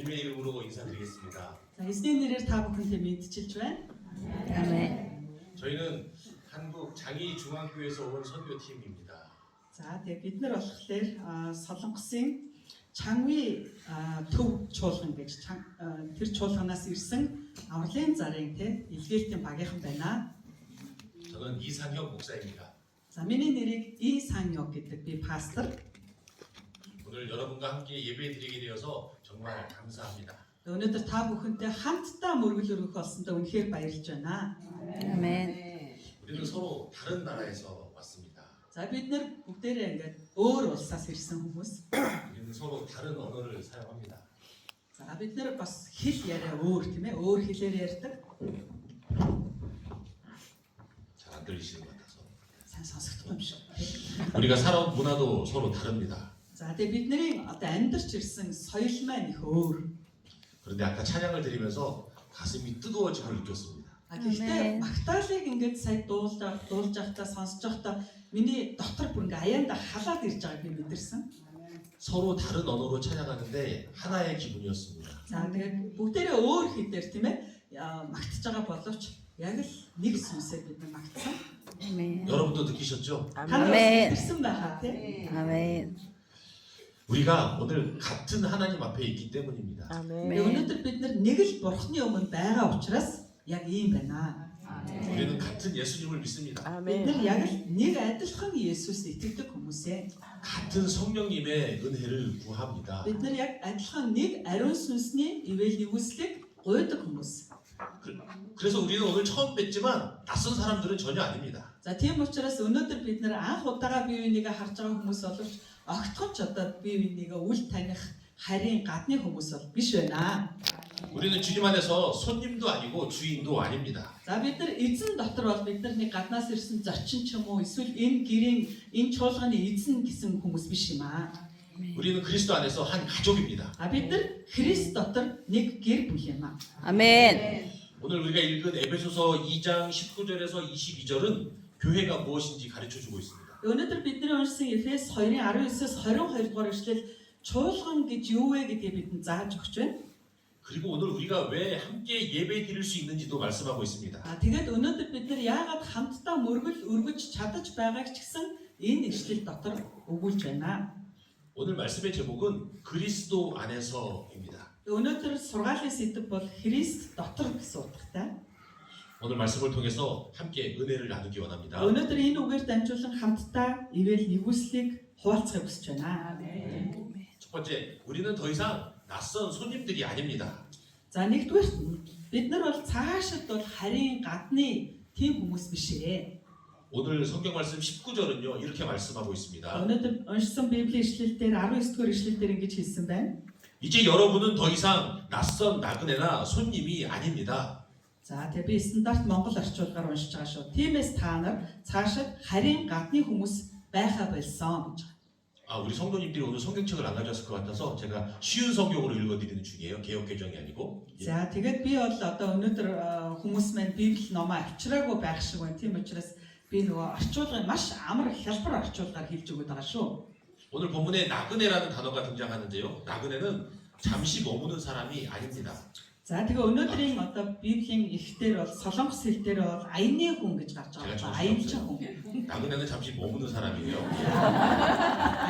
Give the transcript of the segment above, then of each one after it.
주님의 이름으로 인사드리겠습니다. 자, 예수님 нэрээр та бүхэнтэй мэдчилж байна. 아멘. 저희는 한국 장희중앙교회에서 온 선교팀입니다. За, тэгээ бид нар болохоор Солонгосын Чангви төв чуулган гэж тэр чуулганаас ирсэн авралын зарын илгээлтийн багийнхан байна. 저는 이상혁 목사입니다. За, миний нэрийг Исаньёг гэдэг. Би пастор. 오늘 여러분과 함께 예배드리게 되어서 정말 감사합니다. Өнөөдөр та бүхэнтэй хамтдаа мөргөл өргөх болсондоо үнэхээр баярлж байна. 아멘. 우리는 서로 다른 나라에서 왔습니다. За, бид нар бүгдээрээ ингээд өөр улсаас ирсэн хүмүүс. 우리는 서로 다른 언어를 사용합니다. За, бид нар бас хэл яриа өөр тийм ээ, өөр хэлээр ярьдаг. 잘 안 들리시는 것 같아서. Сайн сонсогдох юм шиг. 우리가 살아온 문화도 서로 다릅니다. За, тэгээ бидний одоо амьдарч ирсэн соёл маань их өөр. 그런데 아까 찬양을 드리면서 가슴이 뜨거워짐을 느꼈습니다. Гэхдээ магтаалыг ингээд сая дуулж байхдаа сонсож байхдаа миний дотор бүр ингээ аяанда халаад ирж байгааг би мэдэрсэн. 서로 다른 언어로 찬양하는데 하나의 기분이었습니다. За, тэгээд бүгдээрээ өөр хэлээр тийм ээ магтж байгаа боловч яг л нэг сүнсээр бид нар магтсан. 아멘. 여러분도 느끼셨죠? 아멘. Мэдэрсэн байхаа тийм. 아멘. 우리가 오늘 같은 하나님 앞에 있기 때문입니다. Тэгээд өнөөдөр бид нар нэг л бурхны өмнө байгаа учраас яг ийм байна. 우리는 같은 예수님을 믿습니다. Бид нар яг л нэг адилхан Есүст итгэдэг хүмүүс ээ. 같은 성령님의 은혜를 구합니다. Бид нар яг адилхан нэг ариун сүнсний ивэл нэгүслийг гуйдаг хүмүүс. 그래서 우리는 오늘 처음 뵀지만 낯선 사람들은 전혀 아닙니다. За, тийм учраас өнөөдөр бид нар анх удаага бие бинийгээ харж байгаа хүмүүс боловч огтхонч одоо бие бинийгээ үл таних харийн гадны хүмүүс бол биш байна. 우리는 주님 안에서 손님도 아니고 주인도 아닙니다. За, бид нар эзэн дотор бол бид нар нэг гаднаас ирсэн зочин ч юм уу эсвэл энэ гэрийн энэ чуулганы эзэн гэсэн хүмүүс биш юм аа. 우리는 그리스도 안에서 한 가족입니다. Бид нар Христ дотор нэг гэр бүл юм аа. 아멘. 오늘 우리가 읽은 에베소서 2장 19절에서 22절은 교회가 무엇인지 가르쳐주고 있습니다. Өнөөдөр бидний уншсан Эфес 2-ын 19-с 22 дугаар эшлэл чуулган гэж юу вэ гэдгийг бидэнд зааж өгч байна. 그리고 오늘 우리가 왜 함께 예배 드릴 수 있는지도 말씀하고 있습니다. Тэгээд өнөөдөр бид нар яагаад хамтдаа мөргөл өргөж чадаж байгааг ч гэсэн энэ ишлэл дотор өгүүлж байна. 오늘 말씀의 제목은 그리스도 안에서입니다. Өнөөдөр сургаалын сэдэв бол Христ дотор гэсэн утгатай. 오늘 말씀을 통해서 함께 은혜를 나누기 원합니다. Өнөөдөр энэ үгээр дамжуулан хамтдаа ивэл нэгүслийг хуваалцахыг хүсэж байна. 첫 번째, 우리는 더 이상 낯선 손님들이 아닙니다. За, нэгдүгээр бид нар бол цаашид бол харийн гадны тийм хүмүүс биш ээ. 오늘 성경 말씀 19절은요 이렇게 말씀하고 있습니다. Өнөөдөр уншсан Библийн ишлэл дээр 19-р ишлэл дээр ингэж хэлсэн байна. 이제 여러분은 더 이상 낯선 나그네나 손님이 아닙니다. За, тэгээ би стандарт Монгол орчуулгаар уншиж байгаа шүү. Тиймээс та нар цаашид харийн гадны хүмүүс байхаа болсон гэж. 우리 성도님들이 오늘 성경책을 안 가져왔을 것 같아서 제가 쉬운 성경으로 읽어드리는 중이에요. 개역 개정이 아니고. За, тэгээд би бол одоо өнөөдөр хүмүүс маань Библи номоо авчираагүй байх шиг байна. Тийм учраас би нөгөө орчуулгын маш амар хялбар орчуулгаар хэлж өгöd байгаа шүү. 오늘 본문에 나그네라는 단어가 등장하는데요. 나그네는 잠시 머무는 사람이 아닙니다. За, тэгээ өнөөдрийн одоо Библийн эхтэр бол солонгос хэлээр бол аяны хүн гэж гарч байгаа. Аянчин хүн. 나그네는 잠시 머무는 사람이에요.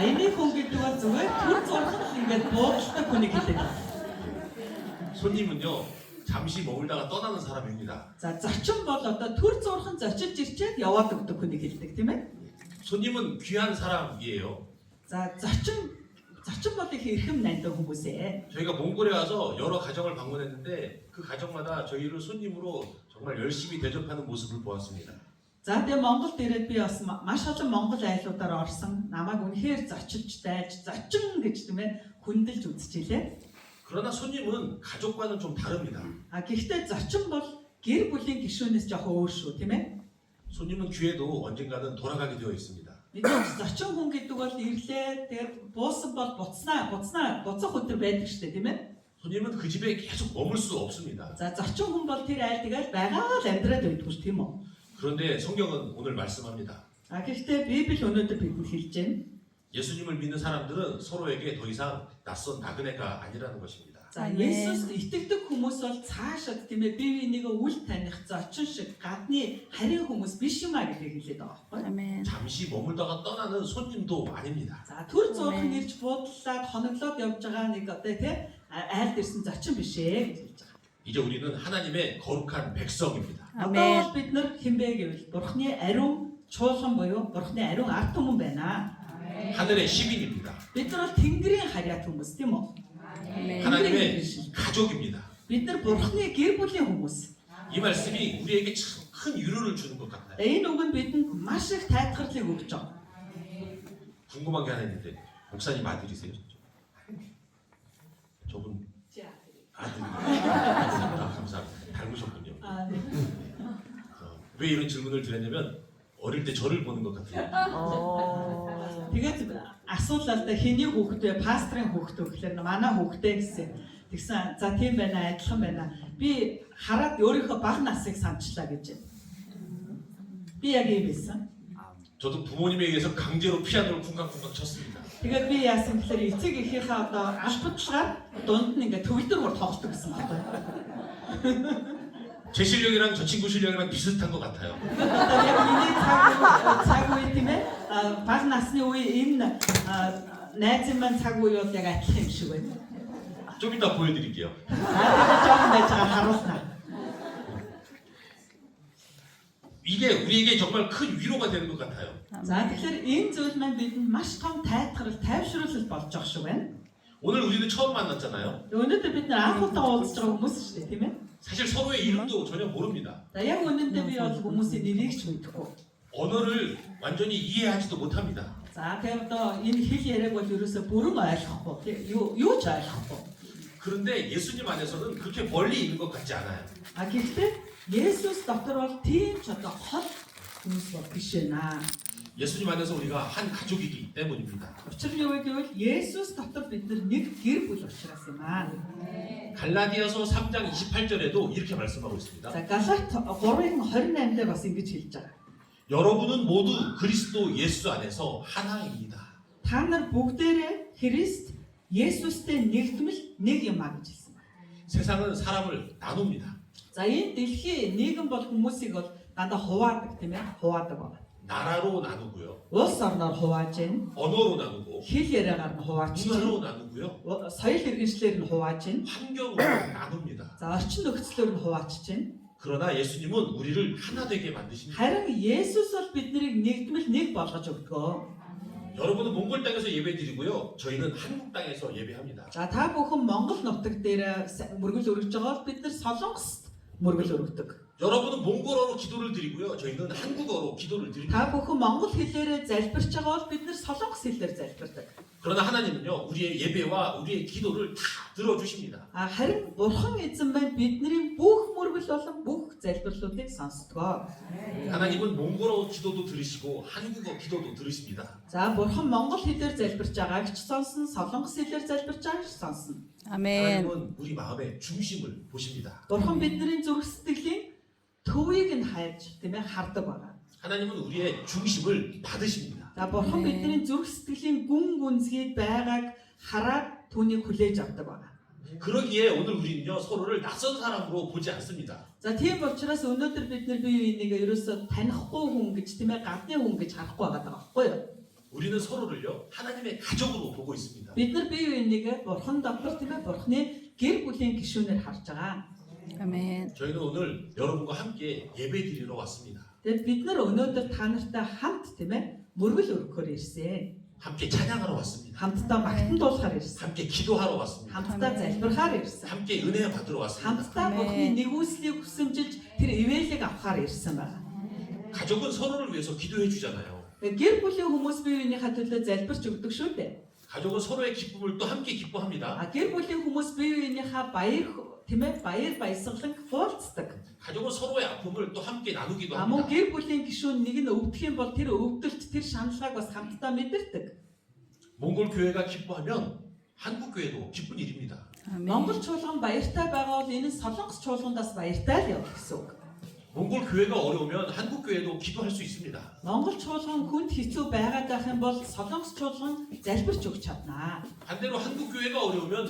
Аяны хүн гэдэг бол зүгээр түр зурхад ингээд буудалтай хүнийг хэлдэг. 손님은요 잠시 머물다가 떠나는 사람입니다. За, зочин бол одоо түр зурхан зочилж ирчээд яваад өгдөг хүнийг хэлдэг тийм ээ. 손님은 귀한 사람이에요. За, зочин бол их эрхэм найдаа хүмүүс ээ. 저희가 몽골에 와서 여러 가정을 방문했는데 그 가정마다 저희를 손님으로 정말 열심히 대접하는 모습을 보았습니다. За, тэгээ Монголд ирээд би бас маш олон монгол айлуудаар орсон. Намайг үнэхээр зочилж дайж, зочин гэж тийм ээ хүндэлж үзчихлээ. 그러나 손님은 가족과는 좀 다릅니다. Гэхдээ зочин бол гэр бүлийн гишүүнээс жоохон өөр шүү, тийм ээ. 손님은 귀에도 언젠가는 돌아가게 되어 있습니다. Мэдээж зочин хүн гэдэг бол ирлээ, тэгээд буусан бол буцах өдөр байдаг шүү дээ, тийм ээ. 손님은 그 집에 계속 머물 수 없습니다. За, зочин хүн бол тэр айл тэгэл байгаа л амьдраад байдаг шүү, тийм үү? 그런데 성경은 오늘 말씀합니다. Гэхдээ Библи өнөөдөр бидэнд хэлж байна. 예수님을 믿는 사람들은 서로에게 더 이상 낯선 나그네가 아니라는 것입니다. За Амен. Есүс итгэдэг хүмүүс бол цаашаа тийм ээ бие бинийгээ үл таних зочин шиг гадны харийн хүмүүс биш юм а гэдгийг хэлээд байгаа байхгүй. 아멘. 잠시 머물다가 떠나는 손님도 아닙니다. За төр зуухан ирж буудлаад хоноглоод явж байгаа нэг одоо тий айлд ирсэн зочин биш ээ гэж хэлж байгаа. 이제 우리는 하나님의 거룩한 백성입니다. Одоо 아멘. бол бид нар хинбэ гэвэл Бурхны ариун чуулган буюу Бурхны ариун ард түмэн байна. 하늘의 시민입니다. Бид нар бол Тэнгэрийн харьяат хүмүүс тийм үү? 아멘. 하나님의 가족입니다. Бид нар Бурхны гэр бүлийн хүмүүс. 이 말씀이 우리에게 참 큰 위로를 주는 것 같아요. Энэ үг нь бидэнд маш их тайлбарлыг өгч байгаа. 궁금한 게 하나 있는데 목사님 아들이세요? 저분 아들이. 감사합니다. 닮으셨군요. 아, 네. 왜 이런 질문을 드렸냐면 어릴 때 저를 보는 것 같아요. Тэгээд асуулаа л да хэний хүүхэд вэ? Пастрын хүүхэд вэ гэхээр манай хүүхдээ гэсэн. Тэгсэн за тийм байна адилхан байна. Би хараад өөрийнхөө бага насыг санчлаа гэж. Би яг ийм байсан. 저도 부모님에 의해서 강제로 피아노를 쿵쾅쿵쾅 쳤습니다. Тэгээд би яасан гэхээр эцэг эхийнхээ одоо албадлагаар дунд нь ингээ төгөлдөр тоглодог гэсэн байна. 제 실력이랑 저 친구 실력이랑 비슷한 것 같아요. Одоо яг миний цаг үе тийм ээ бага насны үе энэ найз маань цаг үе бол яг адилхан юм шиг байна. 좀 이따 보여드릴게요. Тэгээд жоохон байж байгаа харуулнаа. 이게 우리에게 정말 큰 위로가 되는 것 같아요. За тэгэхээр энэ зүйл маань бидэнд маш том тайлбарл, тайвшруулалт болж байгаа шүү байна. 오늘 우리는 처음 만났잖아요. Өнөөдөр бид нар анх удаа уулзж байгаа хүмүүс шүү дээ, тийм ээ. 사실 서로의 이름도 전혀 모릅니다. За яг үнэндээ би бол хүмүүсийн нэрийг ч мэдэхгүй. 언어를 완전히 이해하지도 못합니다. За тэгээд одоо энэ хэл яриаг бол ерөөсөө бүрэн ойлгохгүй, тийм юу ч ойлгохгүй. 그런데 예수님 안에서는 그렇게 멀리 있는 것 같지 않아요. А гэхдээ Есүс дотор бол тийм ч одоо хол хүмүүс бол биш ээ. 예수님 안에서 우리가 한 가족이기 때문입니다. Учир нь юу вэ гэвэл Есүс дотор бид нар нэг гэр бүл учраас юм аа. 갈라디아서 3장 28절에도 이렇게 말씀하고 있습니다. За Галат 3:28 дээр бас ингэж хэлж байгаа. 여러분은 모두 그리스도 예수 안에서 하나입니다. Та нар бүгдээрээ Христ Есүстэй нэгдмэл нэг юм аа гэж хэлсэн байна. 세상은 사람을 나눕니다. За энэ дэлхийн нийгэм бол хүмүүсийг бол дандаа хуваадаг тийм ээ, хуваадаг байна. 나라로 나누고요. Улс орноор хувааж гин, 언어로 나누고 хэл яриагаар нь хувааж гин, 문화로 나누고요. соёл иргэншлэр нь хувааж гин, 환경으로 나눕니다. за орчин нөхцлөөр нь хувааж гин. 그러나 예수님은 우리를 하나 되게 만드십니다. Харин Есүс бол биднийг нэгдмэл нэг болгож өгдгөө. 여러분은 몽골 땅에서 예배드리고요. 저희는 한국 땅에서 예배합니다. За та бүхэн Монгол нутаг дээр мөргөл өргөж байгаа бол бид нар Солонгост мөргөл өргөдөг. 여러분은 몽골어로 기도를 드리고요. 저희는 한국어로 기도를 드립니다. Та бүхэн Монгол хэлээрээ залбирч байгаа бол бид нар Солонгос хэлээр залбирдаг. 그러나 하나님은요. 우리의 예배와 우리의 기도를 다 들어주십니다. Харин Бурхан эзэн маань бидний бүх мөргөл болон бүх залбирлуудыг сонсдгоо. 하나님은 몽골어 기도도 들으시고 한국어 기도도 들으십니다. За Бурхан Монгол хэлээр залбирч байгааг ч сонсно, Солонгос хэлээр залбирч байгааг ч сонсно. 아멘. 하나님은 우리 마음의 중심을 보십니다. Бурхан бидний зүрх сэтгэлийн төвийг нь хайж, тийм ээ, хардаг байна. 하나님은 우리의 중심을 받으십니다. За Бурхан бидний зүрх сэтгэлийн гүн гүнзгий байгааг хараад түүнийг хүлээж авдаг байна. 그러기에 오늘 우리는요 서로를 낯선 사람으로 보지 않습니다. За тийм учраас өнөөдөр бид нар бие бинийгээ ерөөсөө танихгүй хүн гэж, тийм ээ, гадны хүн гэж харахгүй байгаа байхгүй юу? 우리는 서로를요 하나님의 가족으로 보고 있습니다. Бид нар бие бинийгээ Бурхан дотор, тийм ээ, Бурханы гэр бүлийн гишүүнээр харж байгаа. 아멘. 저희는 오늘 여러분과 함께 예배드리러 왔습니다. Тэгээд бид нар өнөөдөр та нартай хамт, тийм ээ, мөргөл өргөхөөр ирсэн. 함께 찬양하러 왔습니다. Хамтдаа магтан дуулахаар ирсэн. 함께 기도하러 왔습니다. Хамтдаа залбирахаар ирсэн. 함께 은혜 받으러 왔습니다. Хамтдаа Бурханы нэгүслийг хүсэмжилж тэр ивэлийг авахаар ирсэн байна. 가족은 서로를 위해서 기도해 주잖아요. Гэр бүлийн хүмүүс бие биенийхээ төлөө залбирч өгдөг шүү дээ. 가족은 서로의 기쁨을 또 함께 기뻐합니다. Гэр бүлийн хүмүүс бие биенийхээ баяр, тийм ээ, баясгалан хуваалцдаг. 가족은 서로의 아픔을 또 함께 나누기도 Мөн 합니다. гэр бүлийн гишүүн нэг нь өвдөх юм бол тэр өвдөлт, тэр шаналгааг бас хамтдаа мэдэрдэг. 몽골 교회가 기뻐하면 한국 교회도 기쁜 일입니다. Монгол 아멘. чуулган баяртай байгаа бол энэ нь Солонгос чуулгандаас баяртай л явах гэсэн үг. 몽골 교회가 어려우면 한국 교회도 기도할 수 있습니다. Монгол чуулган хүнд хэцүү байгаад байх юм бол Солонгос чуулган залбирч өгч чаднаа. 반대로 한국 교회가 어려우면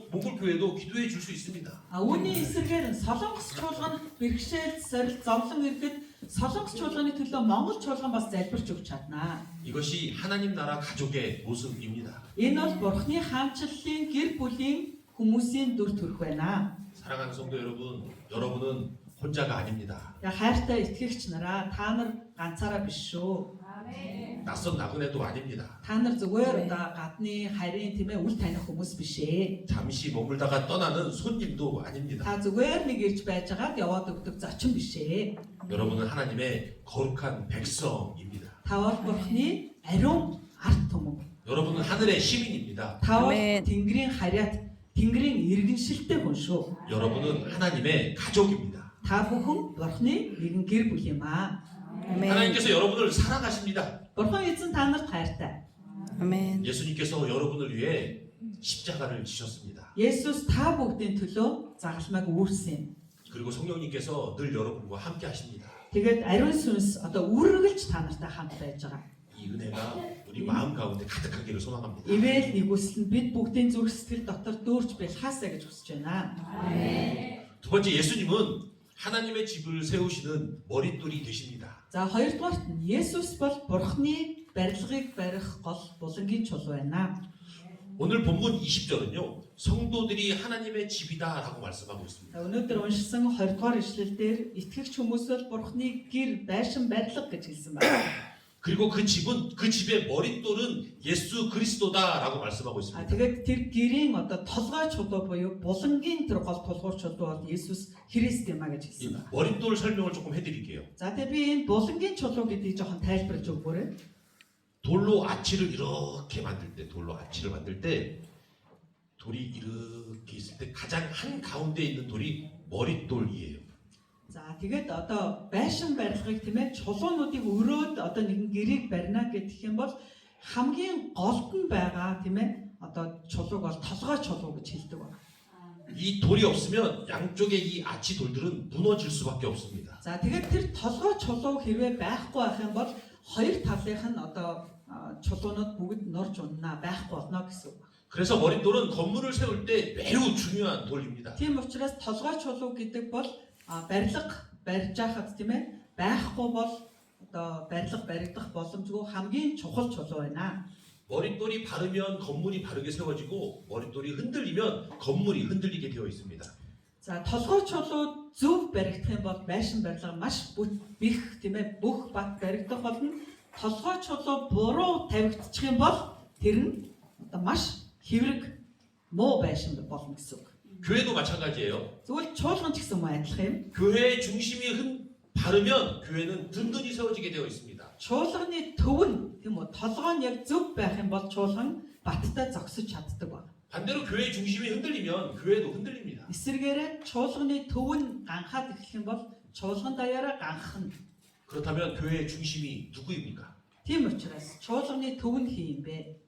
몽골 교회도 기도해 줄 수 있습니다. Үүний эсрэгээр нь Солонгос чуулган бэрхшээл, сорил, зовлон иргэд Солонгос чуулганы төлөө Монгол чуулган бас залбирч өгч чаднаа. 이것이 하나님 나라 가족의 모습입니다. Энэ бол Бурхны хаанчлалын гэр бүлийн хүмүүсийн дүр төрх байна. 사랑하는 성도 여러분, 여러분은 혼자가 아닙니다. Яг хайртай итгэгч нараа та нар ганцаараа биш шүү. 낯선 나그네도 아닙니다. Та нар зүгээр одоо гадны харийн тийм ээ үл таних хүмүүс биш ээ. 잠시 머물다가 떠나는 손님도 아닙니다. Та зүгээр нэг ирж байжгаад яваад өгдөг зочин биш ээ. 여러분은 하나님의 거룩한 백성입니다. Та бол Бурхны ариун ард түмэн. 여러분은 하늘의 시민입니다. Та бол Амен. Тэнгэрийн харьяат, Тэнгэрийн иргэншилтэй хүн шүү. 여러분은 하나님의 가족입니다. Та бүхэн Бурхны нэгэн гэр бүл юм аа. 아멘. 하나님께서 여러분을 사랑하십니다. Бурхан эзэн та нарт хайртай. 아멘. 예수님께서 여러분을 위해 십자가를 지셨습니다. Есүс та бүгдийн төлөө загалмайг үүрсэн. 그리고 성령님께서 늘 여러분과 함께 하십니다. Тэгээд ариун сүнс одоо үргэлж та нартай хамт байж байгаа. 이 은혜가 우리 마음 가운데 가득하기를 소망합니다. Ивэл нэгүсэл нь бид бүгдийн зүрх сэтгэл дотор дүүрч бэлхаасаа гэж хүсэж байна. 두 번째, 예수님은 하나님의 집을 세우시는 머릿돌이 되십니다. За хоёрдугаарт нь Есүс бол Бурхны барилгыг барих гол булангийн чул байна. 오늘 본문 20절은요, 성도들이 하나님의 집이다라고 말씀하고 있습니다. За өнөөдөр уншсан 20 дугаар ишлэлдэр итгэгч хүмүүс бол Бурхны гэр байшин барилга гэж хэлсэн байна. 그리고 그 집의 머릿돌은 예수 그리스도다라고 말씀하고 있습니다. Тэгээд тэр гэрийн одоо толгой чулуу буюу булангийн тэр гол толгой чулуу бол Есүс Христ юм а гэж хэлсэн 이 байна. 머릿돌 설명을 조금 해드릴게요. За тэгээд би энэ булангийн чулуу гэдгийг жоохон тайлбарлаж өгөөрэй. 돌로 아치를 이렇게 만들 때 돌이 이렇게 있을 때 가장 한 가운데 있는 돌이 머릿돌이에요. За тэгээд одоо байшин барилгыг тийм ээ чулуунуудыг өрөөд одоо нэгэн гэрийг барина гэх юм бол хамгийн голд нь байгаа тийм ээ одоо чулууг бол толгой чулуу гэж хэлдэг байна. 이 돌이 없으면 양쪽의 이 아치 돌들은 무너질 수밖에 없습니다. За тэгээд тэр толгой чулуу хэрвээ байхгүй байх юм бол хоёр талынх нь одоо чулуунууд бүгд норж уннаа байхгүй болно гэсэн үг. 그래서 머릿돌은 건물을 세울 때 매우 중요한 돌입니다. Тийм учраас толгой чулуу гэдэг бол барилга барьж байхад тийм ээ байхгүй бол одоо барилга баригдах боломжгүй хамгийн чухал чулуу байна. 머릿돌이 바르면 건물이 바르게 세워지고 머릿돌이 흔들리면 건물이 흔들리게 되어 있습니다. За толгой чулуу зөв баригдах юм бол байшин барилга маш бих тийм ээ бүх бат баригдах болно. Толгой чулуу буруу тавигдчих юм бол тэр нь одоо маш хэврэг муу байшин болно гэсэн үг. 교회도 마찬가지예요. Зөвхөн чуулган ч гэсэн муу адилхан юм. 교회의 중심이 바르면 교회는 든든히 세워지게 되어 있습니다. Чуулганы төв нь тийм үү толгой нь яг зөв байх юм бол чуулган баттай зогсож чаддаг байна. 반대로 교회의 중심이 흔들리면 교회도 흔들립니다. Эсвэргээрээ чуулганы төв нь ганхаад эхлэх юм бол чуулган даяараа ганхна. 그렇다면 교회의 중심이 누구입니까? Тийм учраас чуулганы төв нь хин юм бэ?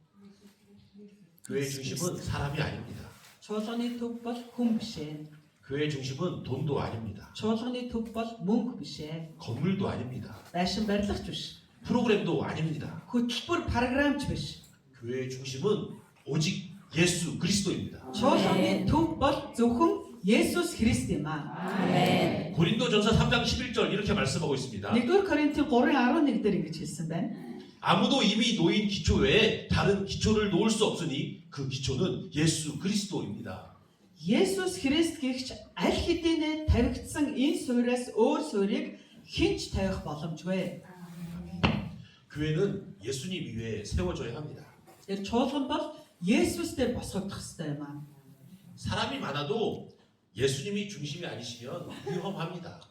교회의 중심은 사람이 아닙니다. Чуулганы төв бол хүн биш ээ. 교회의 중심은 돈도 아닙니다. Чуулганы төв бол мөнгө биш ээ. 건물도 아닙니다. Байшин барилгач биш. 프로그램도 아닙니다. Хөтөлбөр програмч биш. 교회의 중심은 오직 예수 그리스도입니다. Чуулганы төв бол зөвхөн Есүс Христ юм аа. 아멘. 고린도전서 3장 11절 이렇게 말씀하고 있습니다. 1-р Коринтын 3:11 дээр ингэж хэлсэн байна. 아무도 이미 놓인 기초 외에 다른 기초를 놓을 수 없으니 그 기초는 예수 그리스도입니다. Есүс Христ гэгч аль хэдийнэ тавигдсан энэ суурьаас өөр суурийг хинч тавих боломжгүй. 교회는 예수님 위에 세워져야 합니다. Тэр чуулган бол Есүс дээр босгох ёстой юм аа. 사람이 많아도 예수님이 중심이 아니시면 위험합니다.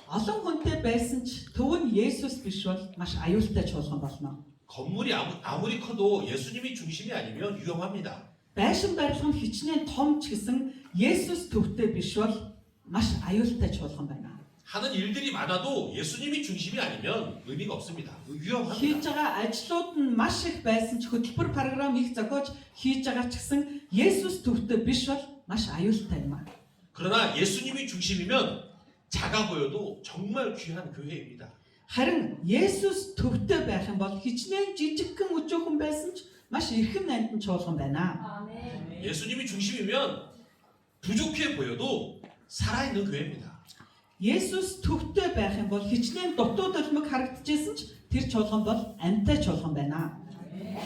Олон хүнтэй байсан ч төв нь Есүс биш бол маш аюултай чуулган болно. 건물이 아무리 커도 예수님이 중심이 아니면 위험합니다. Байшин барилга нь хичнээн том ч гэсэн Есүс төвтэй биш бол маш аюултай чуулган байна. 하는 일들이 많아도 예수님이 중심이 아니면 의미가 없습니다. Хийж 위험합니다. байгаа ажлууд нь маш их байсан ч хөтөлбөр програм их зохиож хийж байгаа ч гэсэн Есүс төвтэй биш бол маш аюултай юм аа. 그러나 예수님이 중심이면 작아 보여도 정말 귀한 교회입니다. Харин Есүс төвтэй байх юм бол хичнээн жижигхэн өчөөхөн байсан ч маш эрхэм нандин чуулган байна. 예수님이 중심이면 부족해 보여도 살아있는 교회입니다. Есүс төвтэй байх юм бол хичнээн дутуу дулмаг харагдчихсэн ч тэр чуулган бол амьтай чуулган байна.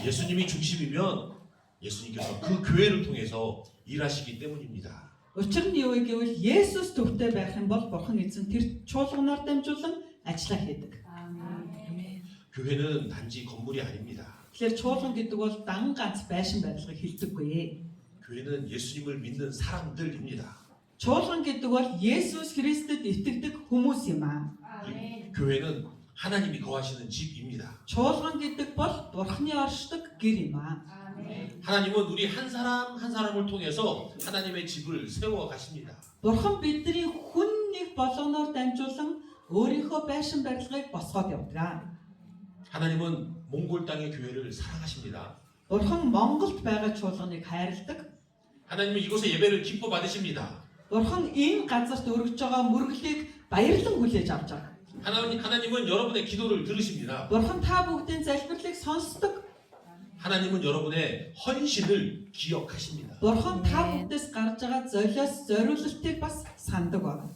예수님이 중심이면 예수님께서 그 교회를 통해서 일하시기 때문입니다. Учир нь юу вэ гэвэл Есүс төвтэй байх юм бол Бурхан эзэн тэр чуулганаар дамжуулан ажиллаа хийдэг. 교회는 단지 건물이 아닙니다. Тэгэхээр чуулган гэдэг бол дан ганц байшин барилгыг хэлдэггүй. 교회는 예수님을 믿는 사람들입니다. Чуулган гэдэг бол Есүс Христэд итгэдэг хүмүүс юм аа. 교회는 하나님이 거하시는 집입니다. Чуулган гэдэг бол Бурханы оршдог гэр юм аа. 하나님은 우리 한 사람 한 사람을 통해서 하나님의 집을 세워 가십니다. Бурхан бидний хүн нэг болгоноор дамжуулан өөрийнхөө байшин барилгыг босгоод явдаг. 하나님은 몽골 땅의 교회를 사랑하십니다. Бурхан Монголд байгаа чуулганыг хайрладаг. 하나님은 이곳의 예배를 기뻐 받으십니다. Бурхан энэ газарт өргөж байгаа мөрөглийг баярлан хүлээж авч байгаа. 하나님은 여러분의 기도를 들으십니다. Бурхан та бүгдийн залбирлыг сонсдог. 하나님은 여러분의 헌신을 기억하십니다. Бурхан та бүдээс гарч байгаа золиос зориулалтыг бас сандаг байна.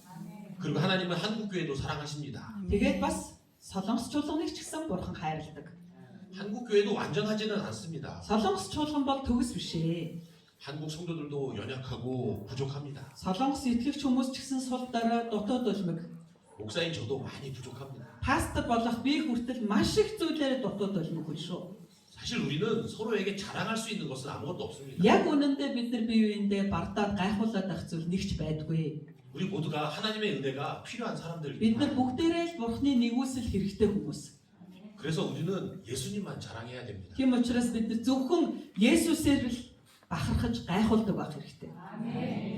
그리고 하나님은 한국 교회도 사랑하십니다. Тэгээд бас Солонгос чуулганыг ч гэсэн Бурхан хайрладаг. 한국 교회도 완전하지는 않습니다. Солонгос чуулган бол төгс биш ээ. 한국 성도들도 연약하고 부족합니다. Солонгос итгэгч хүмүүс ч гэсэн сул дараа дутуу дулмаг. 목사인 저도 많이 부족합니다. Пастор болох би хүртэл маш их зүйлээр дутуу дулмаг хүн шүү. 사실 우리는 서로에게 자랑할 수 있는 것은 아무것도 없습니다. Яг үнэндээ бид нар бие биендээ бардаад гайхуулаад ах зүйл нэг ч байдгүй. 우리 모두가 하나님의 은혜가 필요한 Бид 사람들입니다. нар бүгдээрээ л Бурханы нэгүсэл хэрэгтэй хүмүүс. 그래서 우리는 예수님만 자랑해야 됩니다. Тийм учраас бид нар зөвхөн Есүсээр л бахархаж гайхуулдаг байх хэрэгтэй.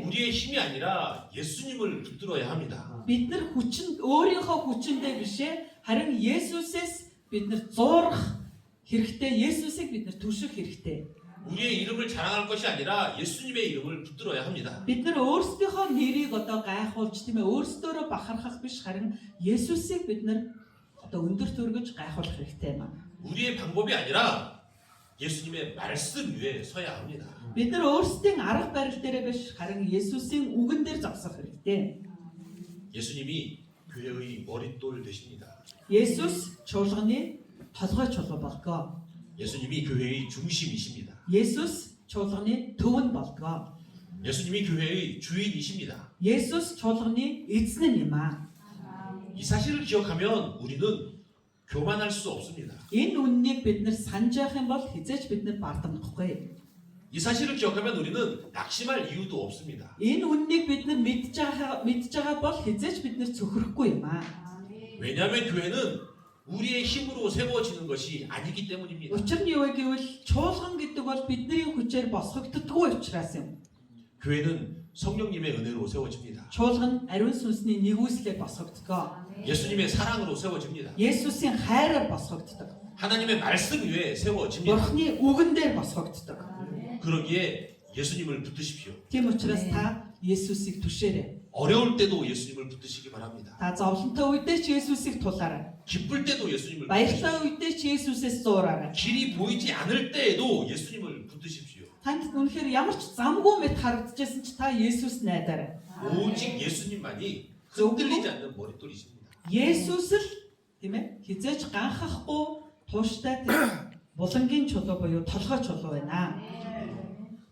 우리의 힘이 아니라 예수님을 붙들어야 합니다. Бид нар өөрийнхөө хүчиндээ бишээ харин Есүсээс бид нар зурах хэрэгтэй. Есүсийг бид нар түших хэрэгтэй. 우리의 이름을 자랑할 것이 아니라 예수님의 이름을 붙들어야 합니다. Бид нар өөрсдийнхөө нэрийг одоо гайхуулж тийм ээ өөрсдөө бахархах биш харин Есүсийг бид нар одоо өндөр төргөж гайхуулах хэрэгтэй юм аа. 우리의 방법이 아니라 예수님의 말씀 위에 서야 합니다. Бид нар өөрсдийн арга барил дээрээ биш харин Есүсийн үгэн дээр зогсох хэрэгтэй. 예수님이 교회의 머릿돌 되십니다. Есүс чуулганы толгой чулуу болгоо. 예수님이 교회의 중심이십니다. Есүс чуулганы төвөн болгоо. 예수님이 교회의 주인이십니다. Есүс чуулганы эзэн юм аа. 이 사실을 기억하면 우리는 교만할 수 없습니다. Энэ үннийг бид нар санаж явах юм бол хизээч бид нар бардамнахгүй. 이 사실을 기억하면 우리는 낙심할 이유도 없습니다. Энэ үннийг бид нар мэдж байгаа бол хизээч бид нар цөхрөхгүй юм аа. 왜냐하면 교회는 우리의 힘으로 세워지는 것이 아니기 때문입니다. Учир нь юу вэ гэвэл чуулган гэдэг бол бидний хүчээр босгогддоггүй учраас юм. 교회는 성령님의 은혜로 세워집니다. Чуулган ариун сүнсний нэгүслээр босгогддог. 예수님의 사랑으로 세워집니다. Есүсийн хайраар босгогддог. 하나님의 말씀 위에 세워집니다. Бурхны үгэн дээр босгогддог. 그러기에 예수님을 붙드십시오. Тийм учраас та Есүсийг түшээрэй. 어려울 때도 예수님을 붙드시기 바랍니다. Та зовлонтой үедээ ч Есүсийг тулаарай. 기쁠 때도 예수님을 Баярлалаа 붙드십시오. үедээ ч Есүсээс зуураарай. 길이 보이지 않을 때에도 예수님을 붙드십시오. Танд үнэхээр ямар ч замгүй мэт харагдчихсан ч та Есүс найдаарай. 오직 예수님만이 흔들리지 않는 머릿돌이십니다. Есүс л тийм ээ хизээч ганхахгүй тууштай тэр булангийн чулуу буюу толгой чулуу байна.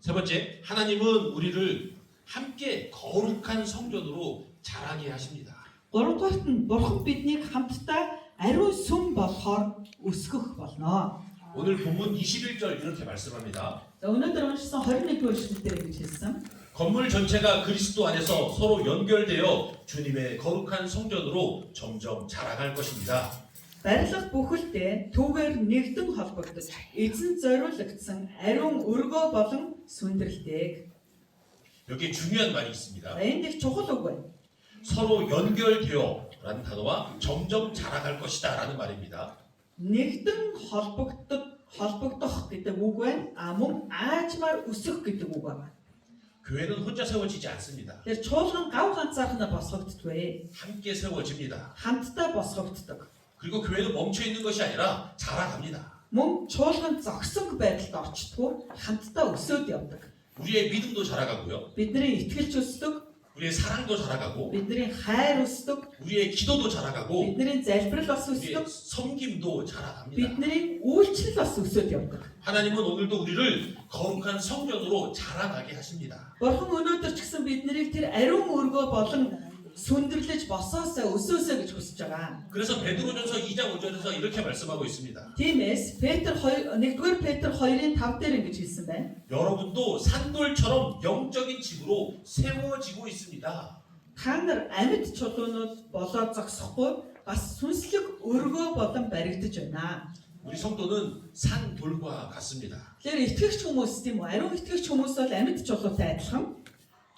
세 번째, 하나님은 우리를 함께 거룩한 성전으로 자라게 하십니다. Гуравдугаарт нь Бурхан биднийг хамтдаа ариун сүм болохоор өсгөх болно. 오늘 본문 21절 이렇게 말씀합니다. За өнөөдөр уншсан 21-р эшлэлээр ингэж хэлсэн. 건물 전체가 그리스도 안에서 서로 연결되어 주님의 거룩한 성전으로 점점 자라갈 것입니다. Барилга бүхэлдээ түүгээр нэгдэн холбогдож эзэн зориулагдсан ариун өргөө болон сүндэрлэдэг. 여기에 중요한 말이 있습니다. Энд их чухал үг байна. 서로 연결되어라는 단어와 점점 자라갈 것이다라는 말입니다. Нэгдэн холбогдох гэдэг үг байна. А мөн аажмаар өсөх гэдэг үг байна. 교회는 혼자 세워지지 않습니다. Тэр чуулган гав ганцаархнаа босгогддгүй. 함께 세워집니다. Хамтдаа босгогддог. 그리고 교회는 멈춰 있는 것이 아니라 자라갑니다. Мөн чуулган зогсонг байдалд орчдгүй хамтдаа өсөөд явдаг. 우리의 믿음도 자라가고요. Бидний итгэлч өсдөг, 우리의 사랑도 자라가고 бидний хайр өсдөг, 우리의 기도도 자라가고 бидний залбирал бас 우리의 өсдөг, 섬김도 자라갑니다. бидний үйлчлэл бас өсөөд явдаг. 하나님은 오늘도 우리를 거룩한 성전으로 자라나게 하십니다. Бурхан өнөөдөр ч гэсэн биднийг тэр ариун өргөө болон сүндэрлэж босоосаа өсөөсэй гэж хүсэж байгаа. 그래서 베드로전서 2장 5절에서 이렇게 말씀하고 있습니다. Тиймээс Петр 1-р Петр 2-ын 5-дээр ингэж хэлсэн байна. 여러분도 산돌처럼 영적인 집으로 세워지고 있습니다. Та нар амьд чулуунууд болоод зогсохгүй бас сүнслэг өргөө болон баригдаж байна. 우리 성도는 산돌과 같습니다. Тэгэхээр итгэгч хүмүүс тийм үү? Ариун итгэгч хүмүүс бол амьд чулуутай адилхан.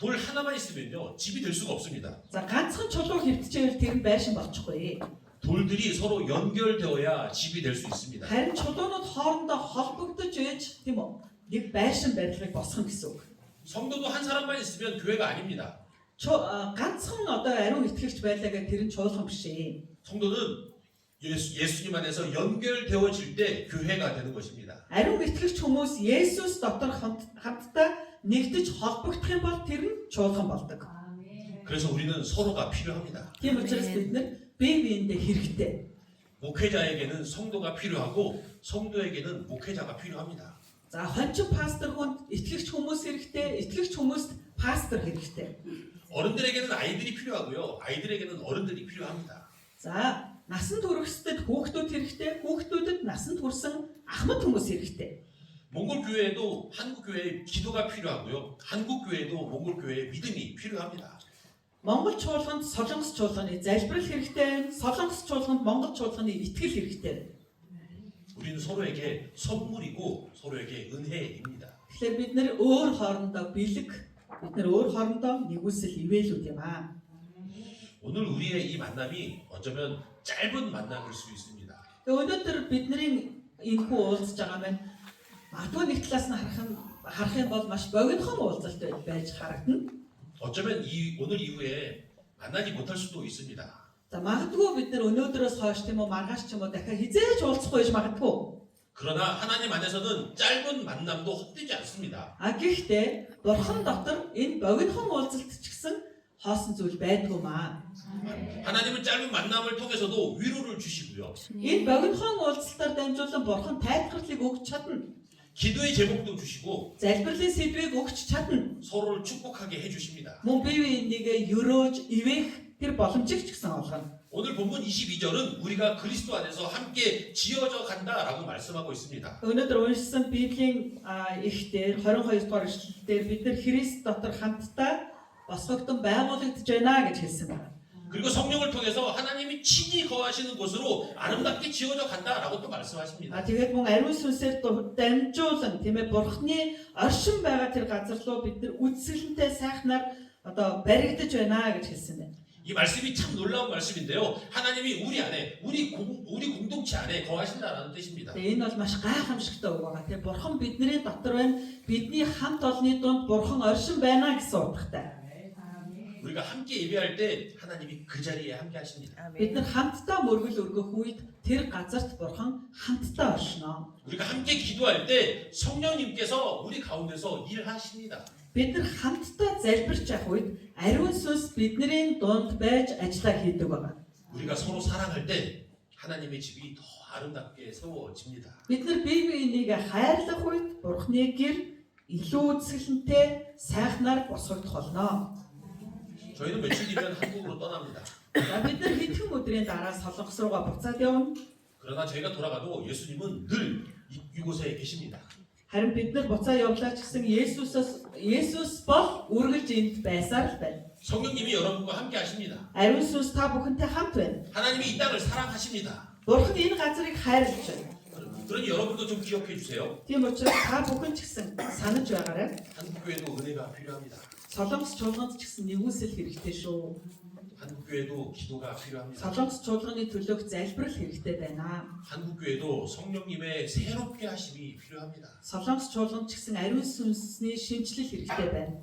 돌 하나만 있으면요 집이 될 수가 없습니다. За ганцхан чулуу хэвтчихвэл тэр нь байшин болчихгүй. 돌들이 서로 연결되어야 집이 될 수 있습니다. Харин чулуунууд хоорондоо холбогдож ээж тийм үү? Нэг байшин барилгыг босгоно гэсэн үг. 성도도 한 사람만 있으면 교회가 아닙니다. Ганцхан одоо ариун итгэгч байлаа гэх тэр нь чуулган биш ээ. 성도는 예수님 안에서 연결되어질 때 교회가 되는 것입니다. Ариун итгэгч хүмүүс Есүс дотор хамтдаа нэгдэж холбогдох юм бол тэр нь чуулган болдог. 그래서 우리는 서로가 필요합니다. Тийм учраас бид нар бие биендээ хэрэгтэй. 목회자에게는 성도가 필요하고 성도에게는 목회자가 필요합니다. За хончин пастор хүнд итгэгч хүмүүс хэрэгтэй, итгэгч хүмүүст пастор хэрэгтэй. 어른들에게는 아이들이 필요하고요. 아이들에게는 어른들이 필요합니다. За насанд хүрэхсдэд хүүхдүүд хэрэгтэй, хүүхдүүдэд насанд хүрсэн ахмад хүмүүс хэрэгтэй. 몽골 교회에도 한국 교회에 기도가 필요하고요. 한국 교회에도 몽골 교회에 믿음이 필요합니다. Монгол чуулганд Солонгос чуулганы залбирал хэрэгтэй, Солонгос чуулганд Монгол чуулганы итгэл хэрэгтэй. 우리는 서로에게 선물이고 서로에게 은혜입니다. Тэгэхээр бид нэр өөр хоорондоо бэлэг, бид нэр өөр хоорондоо нэгүсэл ивэлүүд юм аа. 오늘 우리의 이 만남이 어쩌면 짧은 만남일 수 있습니다. Өнөөдөр бидний энэхүү уулзж байгаа маань магадгүй нэг талаас нь харах юм бол маш богинохон уулзалт байж харагдана. 어쩌면 오늘 이후에 만나지 못할 수도 있습니다. За магадгүй бид нэр өнөөдрөөс хойш тийм үү маргааш ч юм уу дахиад хизээж уулзахгүй байж магадгүй. 그러나 하나님 안에서는 짧은 만남도 헛되지 않습니다. Гэхдээ бурхан дотор энэ богинохон уулзалт ч гэсэн хоосон зүйл байдгүй маа. 하나님은 짧은 만남을 통해서도 위로를 주시고요. Энэ богинохон уулзалтаар дамжуулан бурхан тайлбарлыг өгч чадна. 기도의 제목도 주시고 Залбирлын сэдвийг өгч чадна. 서로를 축복하게 해주십니다. Мөн бие биенийгээ өрөөж, ивэх тэр боломжийг ч гэсэн олгоно. 오늘 본문 22절은 우리가 그리스도 안에서 함께 지어져 간다라고 말씀하고 있습니다. Өнөөдөр уншсан Библийн ихтэр 22 дугаар ишлэлээр бид нар Христ дотор хамтдаа босгогдсон байгуулагдж байна гэж хэлсэн байна. 그리고 성령을 통해서 하나님이 친히 거하시는 곳으로 아름답게 지어져 간다라고 또 말씀하십니다. Тэгээд мөн ариун сүнсээр дамжуулан тийм ээ бурхны оршин байгаа тэр газар руу бид нар үдсгэлэнтэй сайхнаар одоо баригдаж байна гэж хэлсэн байна. 이 말씀이 참 놀라운 말씀인데요. 하나님이 우리 안에 우리 공동체 안에 거하신다라는 뜻입니다. Энэ бол маш гайхамшигтай үг байгаа. Тэгээ бурхан бидний дотор байна. Бидний хамт олонны дунд бурхан оршин байна гэсэн утгатай. 우리가 함께 예배할 때 하나님이 그 자리에 함께 하십니다. Бид нар хамтдаа мөргөл өргөх үед тэр газарт бурхан хамтдаа оршино. 우리가 함께 기도할 때 성령님께서 우리 가운데서 일하십니다. Бид нар хамтдаа залбирч явах үед ариун сүнс бидний дунд байж ажиллаа хийдэг байна. 우리가 서로 사랑할 때 하나님의 집이 더 아름답게 세워집니다. Бид нар бие биенийгээ хайрлах үед бурхны гэр илүү үзэсгэлэнтэй сайхнаар босгогдох болно. 저희는 며칠 뒤면 한국으로 떠납니다. За бид нар хэдхэн өдрийн дараа Солонгос руугаа буцаад явна. 그러나 저희가 돌아가도 예수님은 늘 이곳에 계십니다. Харин бид нар буцаа явлаа ч гэсэн Есүс бол үргэлж энд байсаар л байна. 성령님이 여러분과 함께 하십니다. Ариун сүнс та бүхэнтэй хамт байна. 하나님이 이 땅을 사랑하십니다. Бурхан энэ газрыг хайрлаж байна. 그러니 여러분도 좀 기억해 주세요. Тийм учраас та бүхэн ч гэсэн санаж байгаарай. 한국교회도 은혜가 필요합니다. Солонгос чуулганд ч гэсэн нэгүсэл хэрэгтэй шүү. 한국교회도 기도가 필요합니다. Солонгос чуулганы төлөөх залбирал хэрэгтэй байна. 한국교회도 성령님의 새롭게 하심이 필요합니다. Солонгос чуулганд ч гэсэн ариун сүнсний шинжилэл хэрэгтэй байна.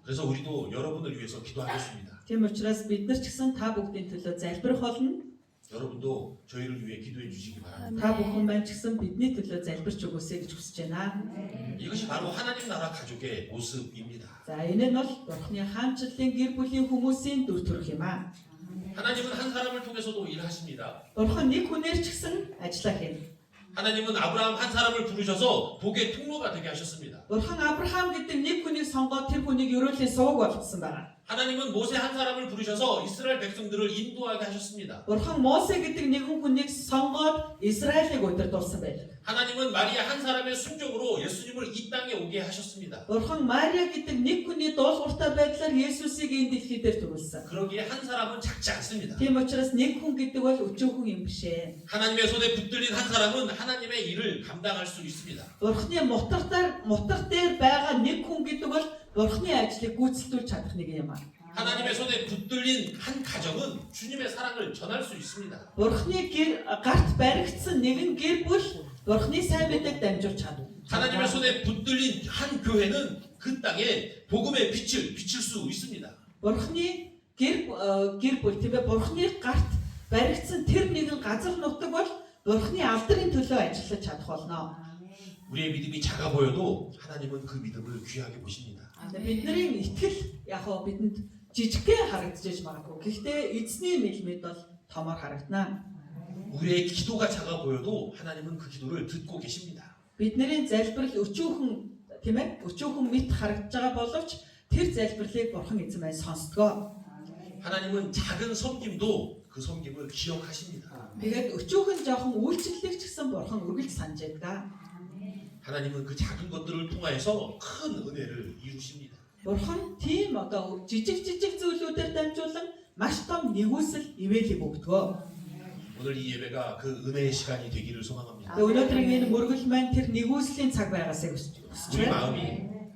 그래서 우리도 여러분을 위해서 기도하겠습니다. Тийм учраас бид нар ч гэсэн та бүгдийн төлөө залбирах болно. 여러분도 저희를 위해 기도해 주시기 바랍니다. Та бүхэн маань ч гэсэн бидний төлөө залбирч өгөөсэй гэж хүсэж байна. 이것이 바로 하나님 나라 가족의 모습입니다. За энэ нь бол Бурхны хаанчлалын гэр бүлийн хүмүүсийн дүр төрх юм аа. 하나님은 한 사람을 통해서도 일하십니다. Бурхан нэг хүнээр ч гэсэн ажиллаа хийнэ. 하나님은 아브라함 한 사람을 부르셔서 복의 통로가 되게 하셨습니다. Бурхан Авраам гэдэг нэг хүнийг сонгоод тэр хүнийг ерөөлийн суваг болгосон байна. 하나님은 모세 한 사람을 부르셔서 이스라엘 백성들을 인도하게 하셨습니다. Бурхан Мосе гэдэг нэгэн хүнийг сонгоод Израилийг удирдуулсан байдаг. 하나님은 마리아 한 사람의 순종으로 예수님을 이 땅에 오게 하셨습니다. Бурхан Мария гэдэг нэг хүний дуулууртай байдлаар Есүсийг энэ дэлхий дээр төрүүлсэн. 그러기에 한 사람은 작지 않습니다. Тийм учраас нэг хүн гэдэг бол өчөөхөн юм биш ээ. 하나님의 손에 붙들린 한 사람은 하나님의 일을 감당할 수 있습니다. Бурханы мутар дээр байгаа нэг хүн гэдэг бол Бурханы ажлыг гүйцэтгүүлж чадах нэг юм аа. 하나님의 손에 붙들린 한 가정은 주님의 사랑을 전할 수 있습니다. Бурханы гарт баригдсан нэгэн гэр бүл Бурханы сайн мэдээг дамжуулж чадна. 하나님의 손에 붙들린 한 교회는 그 땅에 복음의 빛을 비칠 수 있습니다. Бурханы гэр бүл тийм ээ Бурханы гарт баригдсан тэр нэгэн газар нутаг бол Бурханы алдрын төлөө ажиллаж чадах болно. 우리의 믿음이 작아 보여도 하나님은 그 믿음을 귀하게 보십니다. Бидний итгэл яг хоо бидэнд жижигхэн харагдаж магадгүй. Гэхдээ эзний мэлмэд бол томоор харагдана. 우리의 기도가 작아 보여도 하나님은 그 기도를 듣고 계십니다. Бидний залбирал өчүүхэн тийм ээ өчүүхэн мэт харагдаж байгаа боловч тэр залбирлыг Бурхан эзэн маань сонсдгоо. 하나님은 작은 섬김도 그 섬김을 기억하십니다. Тэгээд өчүүхэн жоохон үйлчлэлийг ч гэсэн Бурхан үргэлж санаж байдаг. 하나님은 그 작은 것들을 통하여서 큰 은혜를 이루십니다. Бурхан тийм одоо жижиг зүйлүүдээр дамжуулан маш том нэгүсэл ивэлийг өгдөг. 오늘 이 예배가 그 은혜의 시간이 되기를 소망합니다. Өнөөдрийн энэ мөргөл маань тэр нэгүслийн цаг байгаасаа хүсэж байна.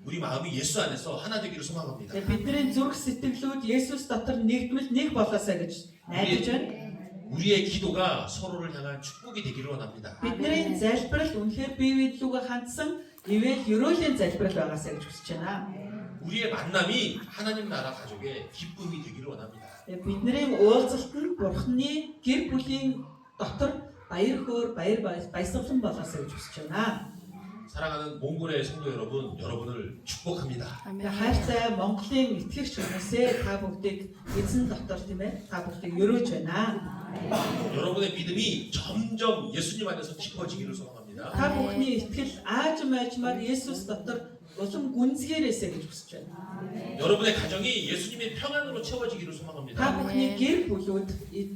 우리 마음이 예수 안에서 하나 되기를 소망합니다. Бидний зүрх сэтгэлүүд Есүс дотор нэгдвэл нэг болоосаа гэж найдаж байна. 우리의 기도가 서로를 향한 축복이 되기를 원합니다. Бидний залбирал үнэхээр бие биелүүгээ хандсан ивэл ерөөлийн залбирал байгаасаа гэж хүсэж байна. 우리의 만남이 하나님 나라 가족의 기쁨이 되기를 원합니다. Бидний уулзалт нь Бурханы гэр бүлийн дотор баяр хөөр баясгалан болоосаа гэж хүсэж байна. 사랑하는 몽골의 성도 여러분, 여러분을 축복합니다. Хайрцай Монголын итгэгч хүмүүсээ та бүгдийг эзэн дотор тийм ээ та бүгдийг өрөөж байна. 여러분의 믿음이 점점 예수님 안에서 깊어지기를 소망합니다. Та бүхний итгэл аажмаар Есүс дотор улам гүнзгээрээсэй гэж хүсэж байна. 여러분의 가정이 예수님의 평안으로 채워지기를 소망합니다. Та бүхний гэр бүлүүд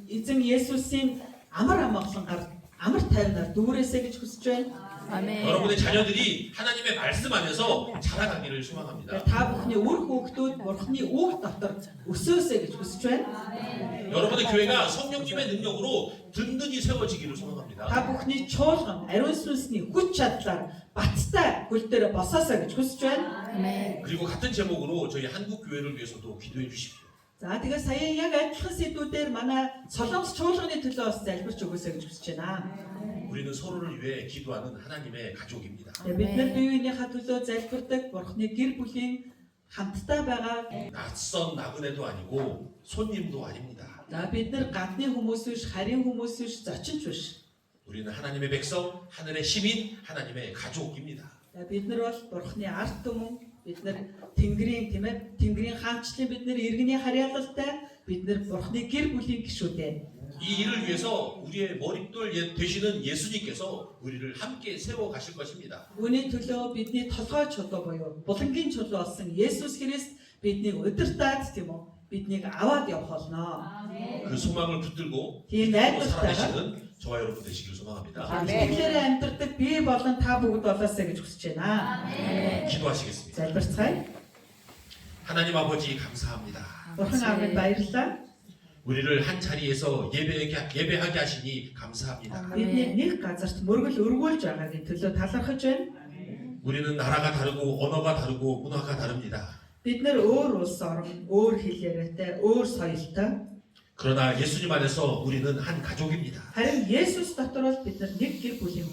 эзэн Есүсийн амар амгалангаар амар тайвнаар дүүрээсэй гэж хүсэж байна. 아멘. 여러분의 자녀들이 하나님의 말씀 안에서 자라가기를 소망합니다. Та бүхний үр хүүхдүүд Бурханы үг дотор өсөөсэй гэж хүсэж байна. 여러분의 교회가 성령님의 능력으로 든든히 세워지기를 소망합니다. Та бүхний чуулган ариун сүнсний хүч чадлаар баттай хөл дээр босоосоо гэж хүсэж байна. 아멘. 그리고 같은 제목으로 저희 한국 교회를 위해서도 기도해 주십시오. За тэгээ сая яг адилхан сэдвүүдээр манай Солонгос чуулганы төлөө бас залбирч өгөөсэй гэж хүсэж байна. 우리는 서로를 위해 기도하는 하나님의 가족입니다. Бид нар бие биенийхээ төлөө залбирдаг Бурханы гэр бүлийн хамтдаа байгаа. 낯선 나그네도 아니고 손님도 아닙니다. За бид нар гадны хүмүүс биш, харийн хүмүүс биш, зочинч биш. 우리는 하나님의 백성, 하늘의 시민, 하나님의 가족입니다. За бид нар бол Бурханы ард түмэн, бид нар Тэнгэрийн тийм ээ, Тэнгэрийн хаанчлалын бид нар иргэний харьяалалтай, бид нар Бурханы гэр бүлийн гишүүдээ. 이 일을 위해서 우리의 머릿돌 되시는 예수님께서 우리를 함께 세워 가실 것입니다. Үүний төлөө бидний толгой чулуу буюу булангийн чулуу болсон Есүс Христ биднийг удирдаад тийм үү? Биднийг аваад явах болно. 그 소망을 붙들고 Тийм найдвартай 살아내시는 저와 여러분 되시기를 소망합니다. Итгэлээр амьдрдаг би болон та бүгд болоосаа гэж хүсэж байна. 기도하시겠습니다. залбирцгаая. 하나님 아버지 감사합니다. Бурхан аавд баярлалаа. 우리를 한 자리에서 예배하게 하시니 감사합니다. Бидний нэг газарт мөргөл өргүүлж байгаагийн төлөө талархаж байна. 우리는 나라가 다르고 언어가 다르고 문화가 다릅니다. Бид нар өөр улс орн, өөр хэл яриатай, өөр соёлтой. 그러나 예수님 안에서 우리는 한 가족입니다. Харин Есүс дотор бол бид нар нэг гэр бүлийн